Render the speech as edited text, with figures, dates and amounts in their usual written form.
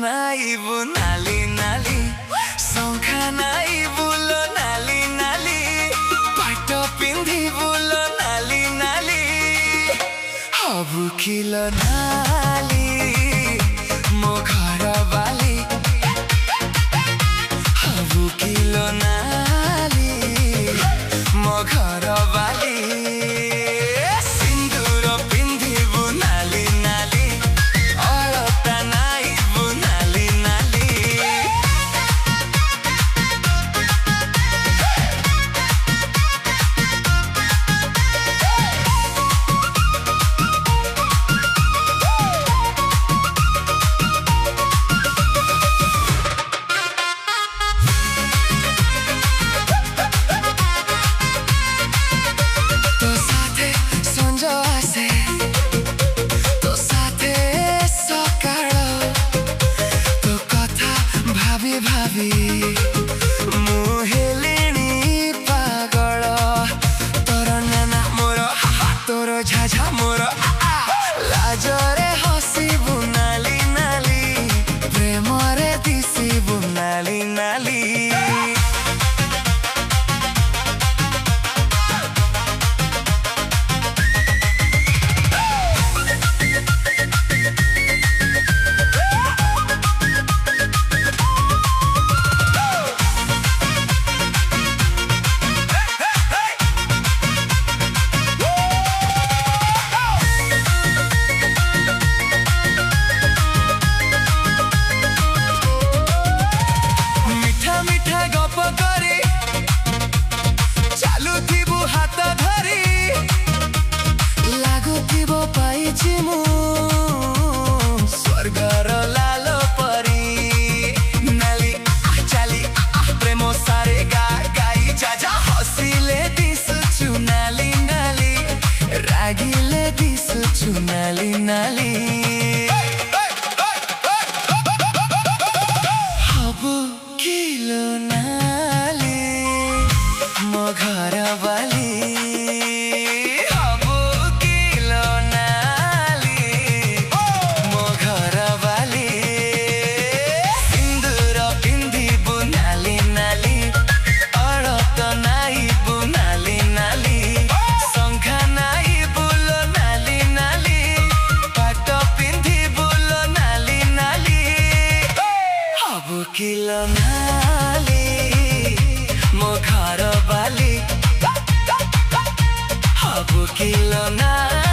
नाइबु नाली नाली शंखा नाइबु लो नाली नाली पाट पिंधिबु लो नाली नाली हबु किलो नाली मो घर बाली हबु किलो नाली मो घर बाली झाझा मोर लाजरे हसीबु नाली नाली प्रेमरे दिसिबु नाली नाली स्वर्गर लालो परी नाली चाली प्रेम सारे गाई जाजा हसीले दिसुछु नाली नाली रागिले दिसुछु नाली नाली हबु किलो नाली मो घर बाली किलो नाली मो घर बाली हबु किलो नाली।